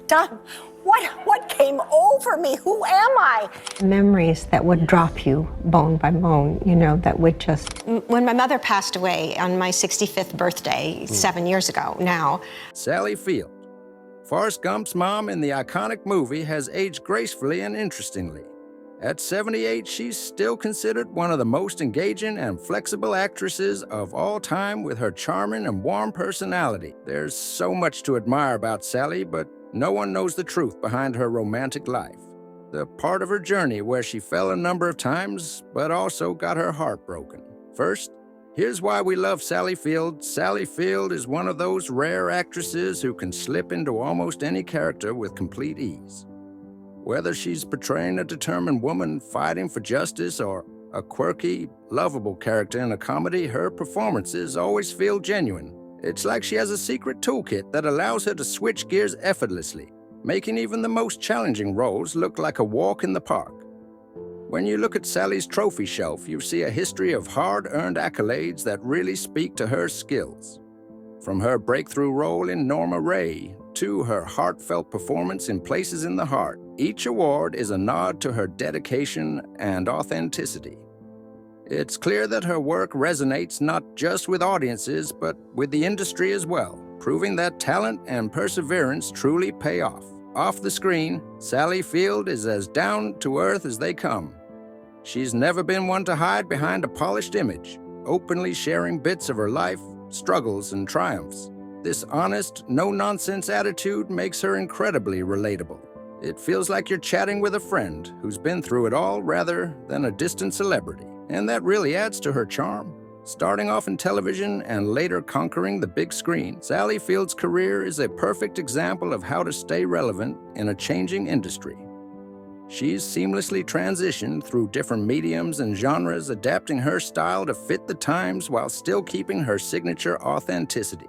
done? What came over me? Who am I? Memories that would drop you bone by bone, that would just... When my mother passed away on my 65th birthday, 7 years ago now. Sally Field. Forrest Gump's mom in the iconic movie has aged gracefully and interestingly. At 78, she's still considered one of the most engaging and flexible actresses of all time with her charming and warm personality. There's so much to admire about Sally, but no one knows the truth behind her romantic life. The part of her journey where she fell a number of times, but also got her heart broken. First, here's why we love Sally Field. Sally Field is one of those rare actresses who can slip into almost any character with complete ease. Whether she's portraying a determined woman fighting for justice or a quirky, lovable character in a comedy, her performances always feel genuine. It's like she has a secret toolkit that allows her to switch gears effortlessly, making even the most challenging roles look like a walk in the park. When you look at Sally's trophy shelf, you see a history of hard-earned accolades that really speak to her skills. From her breakthrough role in Norma Rae to her heartfelt performance in Places in the Heart, each award is a nod to her dedication and authenticity. It's clear that her work resonates not just with audiences, but with the industry as well, proving that talent and perseverance truly pay off. Off the screen, Sally Field is as down-to-earth as they come. She's never been one to hide behind a polished image, openly sharing bits of her life, struggles, and triumphs. This honest, no-nonsense attitude makes her incredibly relatable. It feels like you're chatting with a friend who's been through it all rather than a distant celebrity, and that really adds to her charm. Starting off in television and later conquering the big screen, Sally Field's career is a perfect example of how to stay relevant in a changing industry. She's seamlessly transitioned through different mediums and genres, adapting her style to fit the times while still keeping her signature authenticity.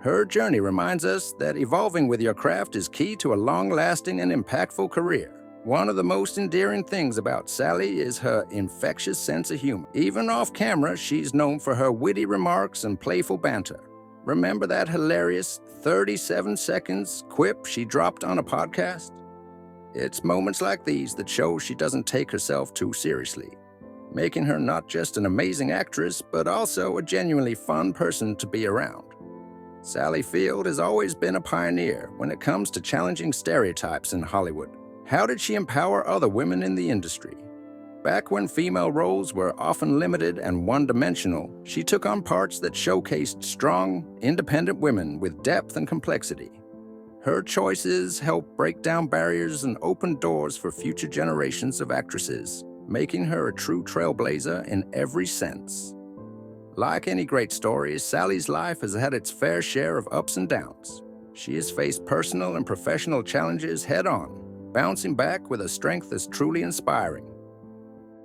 Her journey reminds us that evolving with your craft is key to a long-lasting and impactful career. One of the most endearing things about Sally is her infectious sense of humor. Even off-camera, she's known for her witty remarks and playful banter. Remember that hilarious 37 seconds quip she dropped on a podcast? It's moments like these that show she doesn't take herself too seriously, making her not just an amazing actress, but also a genuinely fun person to be around. Sally Field has always been a pioneer when it comes to challenging stereotypes in Hollywood. How did she empower other women in the industry? Back when female roles were often limited and one-dimensional, she took on parts that showcased strong, independent women with depth and complexity. Her choices helped break down barriers and open doors for future generations of actresses, making her a true trailblazer in every sense. Like any great story, Sally's life has had its fair share of ups and downs. She has faced personal and professional challenges head-on, bouncing back with a strength that's truly inspiring.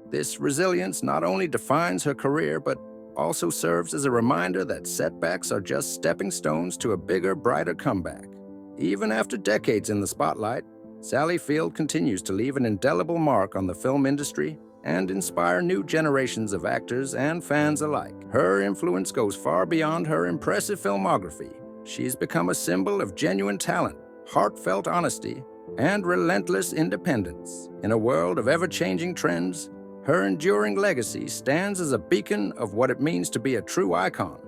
This resilience not only defines her career, but also serves as a reminder that setbacks are just stepping stones to a bigger, brighter comeback. Even after decades in the spotlight, Sally Field continues to leave an indelible mark on the film industry and inspire new generations of actors and fans alike. Her influence goes far beyond her impressive filmography. She's become a symbol of genuine talent, heartfelt honesty, and relentless independence. In a world of ever-changing trends, her enduring legacy stands as a beacon of what it means to be a true icon.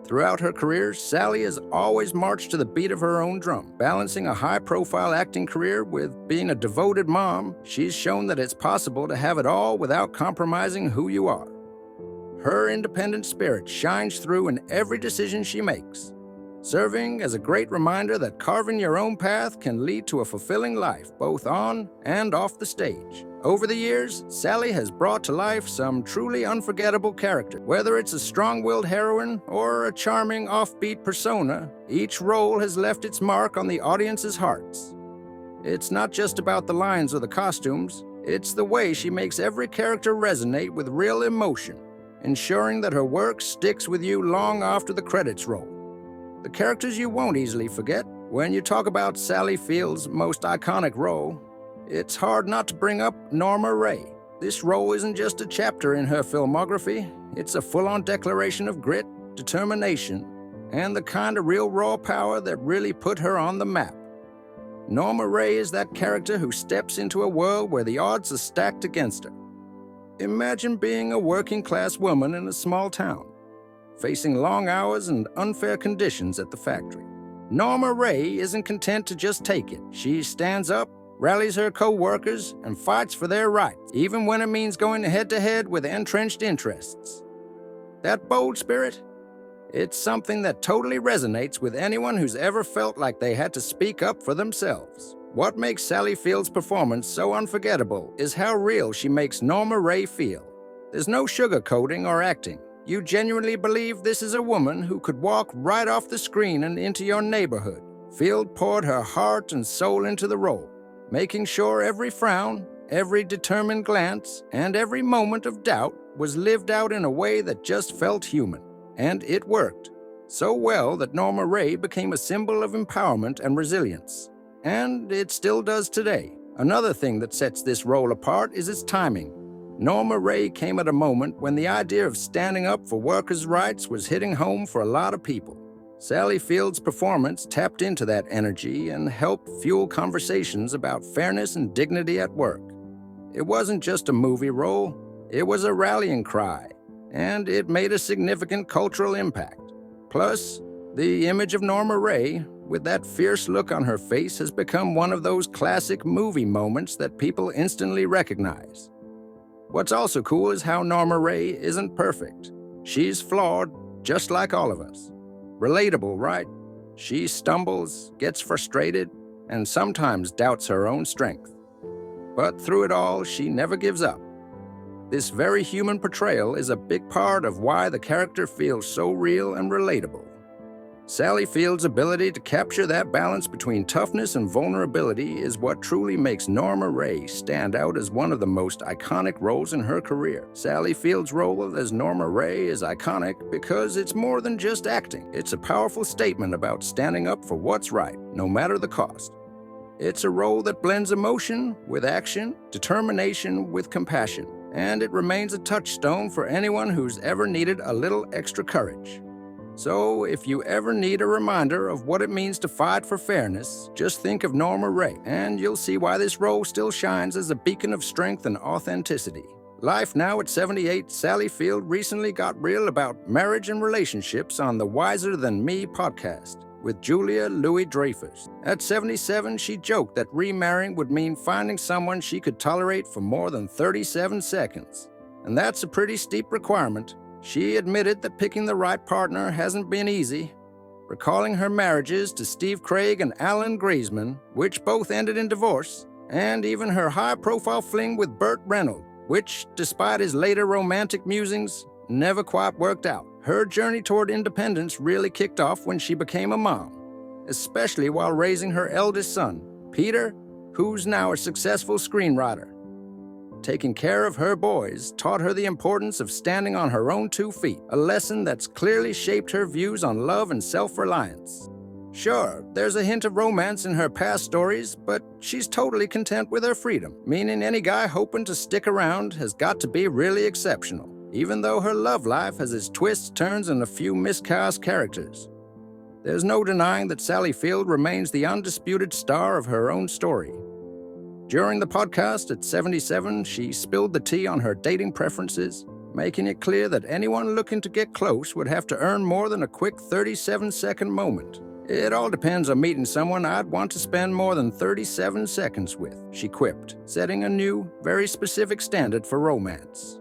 Throughout her career, Sally has always marched to the beat of her own drum. Balancing a high-profile acting career with being a devoted mom, she's shown that it's possible to have it all without compromising who you are. Her independent spirit shines through in every decision she makes, serving as a great reminder that carving your own path can lead to a fulfilling life, both on and off the stage. Over the years, Sally has brought to life some truly unforgettable characters. Whether it's a strong-willed heroine or a charming offbeat persona, each role has left its mark on the audience's hearts. It's not just about the lines or the costumes, it's the way she makes every character resonate with real emotion, ensuring that her work sticks with you long after the credits roll. The characters you won't easily forget. When you talk about Sally Field's most iconic role, it's hard not to bring up Norma Rae. This role isn't just a chapter in her filmography, it's a full-on declaration of grit, determination, and the kind of real raw power that really put her on the map. Norma Rae is that character who steps into a world where the odds are stacked against her. Imagine being a working-class woman in a small town, facing long hours and unfair conditions at the factory. Norma Rae isn't content to just take it. She stands up, rallies her co-workers, and fights for their rights, even when it means going head-to-head with entrenched interests. That bold spirit, it's something that totally resonates with anyone who's ever felt like they had to speak up for themselves. What makes Sally Field's performance so unforgettable is how real she makes Norma Rae feel. There's no sugarcoating or acting. You genuinely believe this is a woman who could walk right off the screen and into your neighborhood. Field poured her heart and soul into the role, making sure every frown, every determined glance, and every moment of doubt was lived out in a way that just felt human. And it worked. So well that Norma Rae became a symbol of empowerment and resilience. And it still does today. Another thing that sets this role apart is its timing. Norma Rae came at a moment when the idea of standing up for workers' rights was hitting home for a lot of people. Sally Field's performance tapped into that energy and helped fuel conversations about fairness and dignity at work. It wasn't just a movie role, it was a rallying cry, and it made a significant cultural impact. Plus, the image of Norma Rae, with that fierce look on her face, has become one of those classic movie moments that people instantly recognize. What's also cool is how Norma Rae isn't perfect. She's flawed, just like all of us. Relatable, right? She stumbles, gets frustrated, and sometimes doubts her own strength. But through it all, she never gives up. This very human portrayal is a big part of why the character feels so real and relatable. Sally Field's ability to capture that balance between toughness and vulnerability is what truly makes Norma Rae stand out as one of the most iconic roles in her career. Sally Field's role as Norma Rae is iconic because it's more than just acting. It's a powerful statement about standing up for what's right, no matter the cost. It's a role that blends emotion with action, determination with compassion, and it remains a touchstone for anyone who's ever needed a little extra courage. So, if you ever need a reminder of what it means to fight for fairness, just think of Norma Rae, and you'll see why this role still shines as a beacon of strength and authenticity. Life now at 78, Sally Field recently got real about marriage and relationships on the Wiser Than Me podcast with Julia Louis-Dreyfus. At 77, she joked that remarrying would mean finding someone she could tolerate for more than 37 seconds. And that's a pretty steep requirement. She admitted that picking the right partner hasn't been easy, recalling her marriages to Steve Craig and Alan Greisman, which both ended in divorce, and even her high-profile fling with Bert Reynolds, which, despite his later romantic musings, never quite worked out. Her journey toward independence really kicked off when she became a mom, especially while raising her eldest son, Peter, who's now a successful screenwriter. Taking care of her boys taught her the importance of standing on her own 2 feet, a lesson that's clearly shaped her views on love and self-reliance. Sure, there's a hint of romance in her past stories, but she's totally content with her freedom, meaning any guy hoping to stick around has got to be really exceptional, even though her love life has its twists, turns, and a few miscast characters. There's no denying that Sally Field remains the undisputed star of her own story. During the podcast at 77, she spilled the tea on her dating preferences, making it clear that anyone looking to get close would have to earn more than a quick 37-second moment. It all depends on meeting someone I'd want to spend more than 37 seconds with, she quipped, setting a new, very specific standard for romance.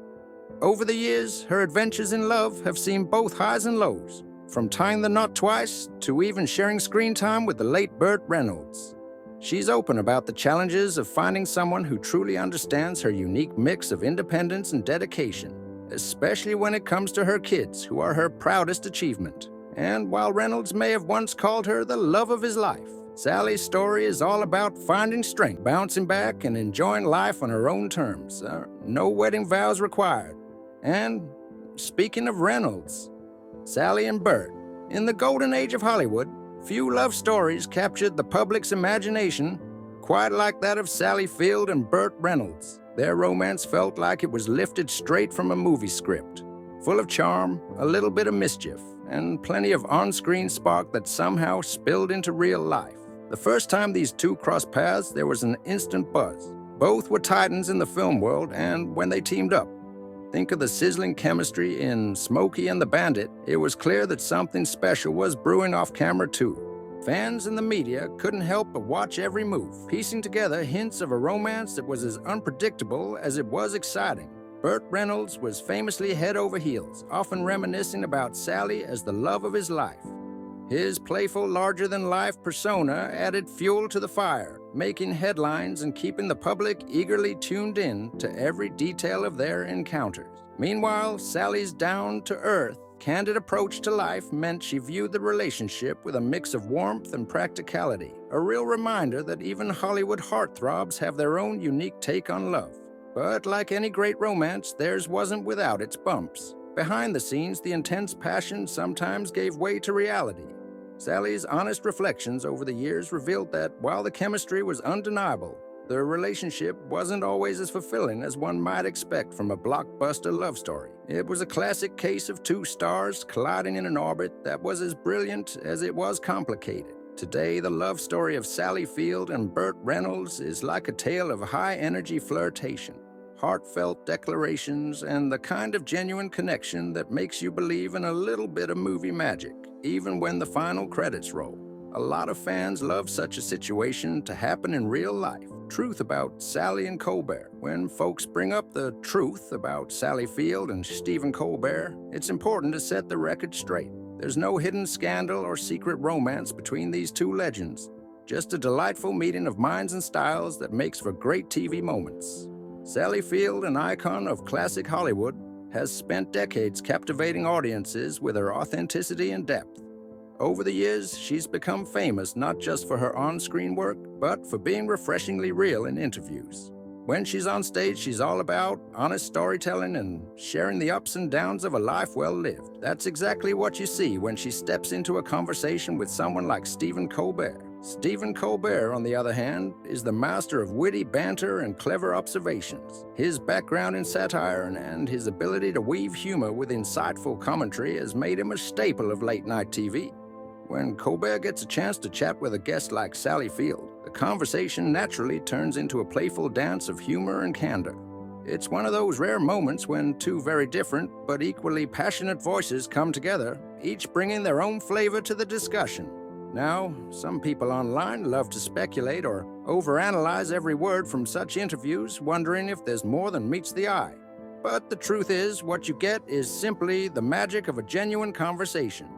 Over the years, her adventures in love have seen both highs and lows, from tying the knot twice to even sharing screen time with the late Bert Reynolds. She's open about the challenges of finding someone who truly understands her unique mix of independence and dedication, especially when it comes to her kids, who are her proudest achievement. And while Reynolds may have once called her the love of his life, Sally's story is all about finding strength, bouncing back, and enjoying life on her own terms. No wedding vows required. And speaking of Reynolds, Sally and Bert, in the golden age of Hollywood, few love stories captured the public's imagination quite like that of Sally Field and Bert Reynolds. Their romance felt like it was lifted straight from a movie script, full of charm, a little bit of mischief, and plenty of on-screen spark that somehow spilled into real life. The first time these two crossed paths, there was an instant buzz. Both were titans in the film world, and when they teamed up, think of the sizzling chemistry in Smokey and the Bandit, it was clear that something special was brewing off camera too. Fans and the media couldn't help but watch every move, piecing together hints of a romance that was as unpredictable as it was exciting. Bert Reynolds was famously head over heels, often reminiscing about Sally as the love of his life. His playful, larger-than-life persona added fuel to the fire, making headlines and keeping the public eagerly tuned in to every detail of their encounters. Meanwhile, Sally's down-to-earth, candid approach to life meant she viewed the relationship with a mix of warmth and practicality, a real reminder that even Hollywood heartthrobs have their own unique take on love. But like any great romance, theirs wasn't without its bumps. Behind the scenes, the intense passion sometimes gave way to reality. Sally's honest reflections over the years revealed that while the chemistry was undeniable, the relationship wasn't always as fulfilling as one might expect from a blockbuster love story. It was a classic case of two stars colliding in an orbit that was as brilliant as it was complicated. Today, the love story of Sally Field and Bert Reynolds is like a tale of high-energy flirtation, heartfelt declarations, and the kind of genuine connection that makes you believe in a little bit of movie magic, even when the final credits roll. A lot of fans love such a situation to happen in real life. Truth about Sally and Colbert. When folks bring up the truth about Sally Field and Stephen Colbert, it's important to set the record straight. There's no hidden scandal or secret romance between these two legends. Just a delightful meeting of minds and styles that makes for great TV moments. Sally Field, an icon of classic Hollywood, has spent decades captivating audiences with her authenticity and depth. Over the years, she's become famous not just for her on-screen work, but for being refreshingly real in interviews. When she's on stage, she's all about honest storytelling and sharing the ups and downs of a life well lived. That's exactly what you see when she steps into a conversation with someone like Stephen Colbert. Stephen Colbert, on the other hand, is the master of witty banter and clever observations. His background in satire and his ability to weave humor with insightful commentary has made him a staple of late-night TV. When Colbert gets a chance to chat with a guest like Sally Field, the conversation naturally turns into a playful dance of humor and candor. It's one of those rare moments when two very different but equally passionate voices come together, each bringing their own flavor to the discussion. Now, some people online love to speculate or overanalyze every word from such interviews, wondering if there's more than meets the eye. But the truth is, what you get is simply the magic of a genuine conversation.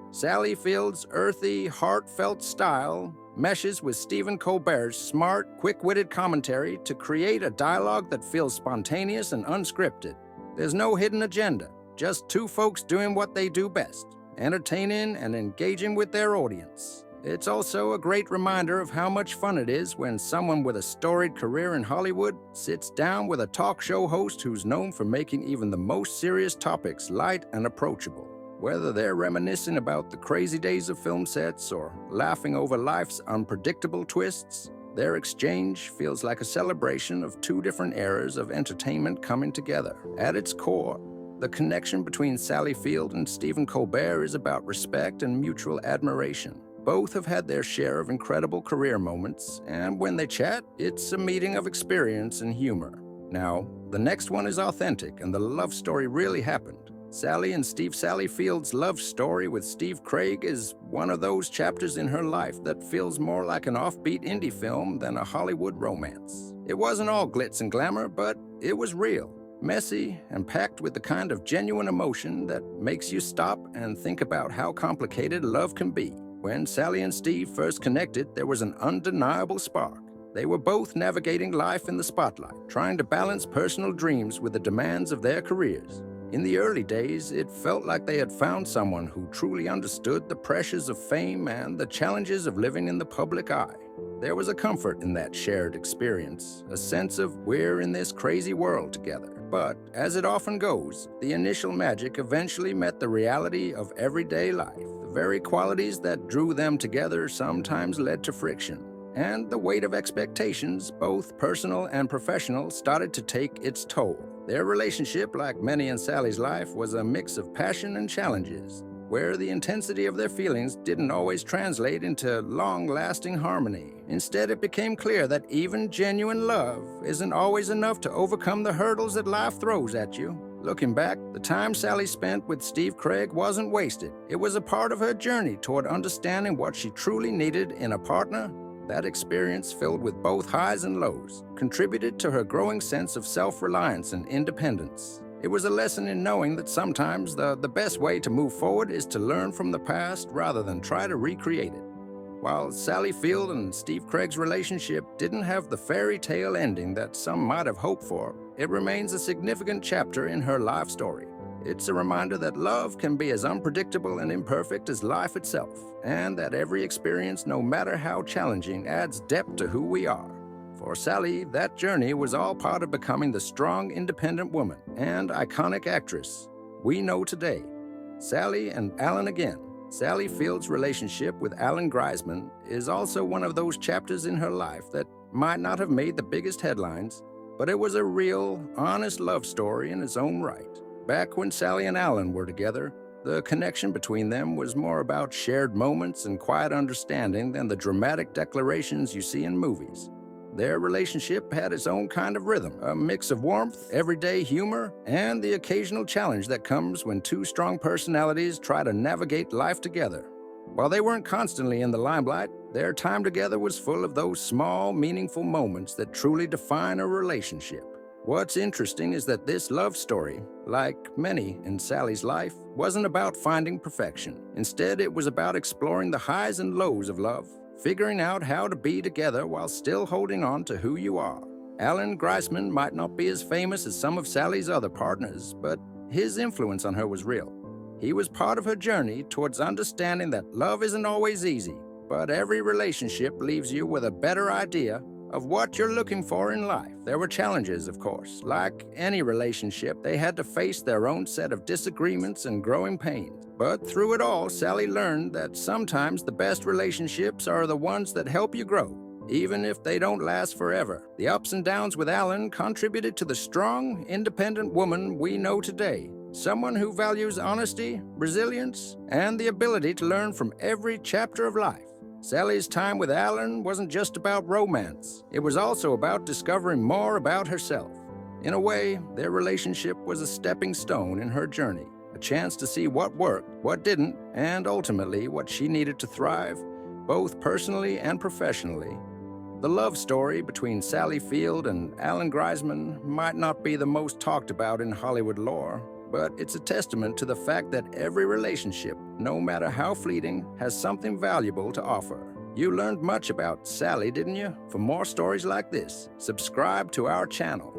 Sally Field's earthy, heartfelt style meshes with Stephen Colbert's smart, quick-witted commentary to create a dialogue that feels spontaneous and unscripted. There's no hidden agenda, just two folks doing what they do best, entertaining and engaging with their audience. It's also a great reminder of how much fun it is when someone with a storied career in Hollywood sits down with a talk show host who's known for making even the most serious topics light and approachable. Whether they're reminiscing about the crazy days of film sets or laughing over life's unpredictable twists, their exchange feels like a celebration of two different eras of entertainment coming together. At its core, the connection between Sally Field and Stephen Colbert is about respect and mutual admiration. Both have had their share of incredible career moments, and when they chat, it's a meeting of experience and humor. Now, the next one is authentic, and the love story really happened. Sally and Sally Field's love story with Steve Craig is one of those chapters in her life that feels more like an offbeat indie film than a Hollywood romance. It wasn't all glitz and glamour, but it was real, messy, and packed with the kind of genuine emotion that makes you stop and think about how complicated love can be. When Sally and Steve first connected, there was an undeniable spark. They were both navigating life in the spotlight, trying to balance personal dreams with the demands of their careers. In the early days, it felt like they had found someone who truly understood the pressures of fame and the challenges of living in the public eye. There was a comfort in that shared experience, a sense of we're in this crazy world together. But, as it often goes, the initial magic eventually met the reality of everyday life. The very qualities that drew them together sometimes led to friction. And the weight of expectations, both personal and professional, started to take its toll. Their relationship, like many in Sally's life, was a mix of passion and challenges. where the intensity of their feelings didn't always translate into long-lasting harmony. Instead, it became clear that even genuine love isn't always enough to overcome the hurdles that life throws at you. Looking back, the time Sally spent with Steve Craig wasn't wasted. It was a part of her journey toward understanding what she truly needed in a partner. That experience, filled with both highs and lows, contributed to her growing sense of self-reliance and independence. It was a lesson in knowing that sometimes the best way to move forward is to learn from the past rather than try to recreate it. While Sally Field and Steve Craig's relationship didn't have the fairy tale ending that some might have hoped for, it remains a significant chapter in her life story. It's a reminder that love can be as unpredictable and imperfect as life itself, and that every experience, no matter how challenging, adds depth to who we are. For Sally, that journey was all part of becoming the strong, independent woman and iconic actress we know today. Sally and Alan again. Sally Field's relationship with Alan Greisman is also one of those chapters in her life that might not have made the biggest headlines, but it was a real, honest love story in its own right. Back when Sally and Alan were together, the connection between them was more about shared moments and quiet understanding than the dramatic declarations you see in movies. Their relationship had its own kind of rhythm, a mix of warmth, everyday humor, and the occasional challenge that comes when two strong personalities try to navigate life together. While they weren't constantly in the limelight, their time together was full of those small, meaningful moments that truly define a relationship. What's interesting is that this love story, like many in Sally's life, wasn't about finding perfection. Instead, it was about exploring the highs and lows of love, figuring out how to be together while still holding on to who you are. Alan Greisman might not be as famous as some of Sally's other partners, but his influence on her was real. He was part of her journey towards understanding that love isn't always easy, but every relationship leaves you with a better idea of what you're looking for in life. There were challenges, of course. Like any relationship, they had to face their own set of disagreements and growing pains. But through it all, Sally learned that sometimes the best relationships are the ones that help you grow, even if they don't last forever. The ups and downs with Alan contributed to the strong, independent woman we know today. Someone who values honesty, resilience, and the ability to learn from every chapter of life. Sally's time with Alan wasn't just about romance. It was also about discovering more about herself. In a way, their relationship was a stepping stone in her journey, a chance to see what worked, what didn't, and ultimately what she needed to thrive, both personally and professionally. The love story between Sally Field and Alan Greisman might not be the most talked about in Hollywood lore, but it's a testament to the fact that every relationship, no matter how fleeting, has something valuable to offer. You learned much about Sally, didn't you? For more stories like this, subscribe to our channel.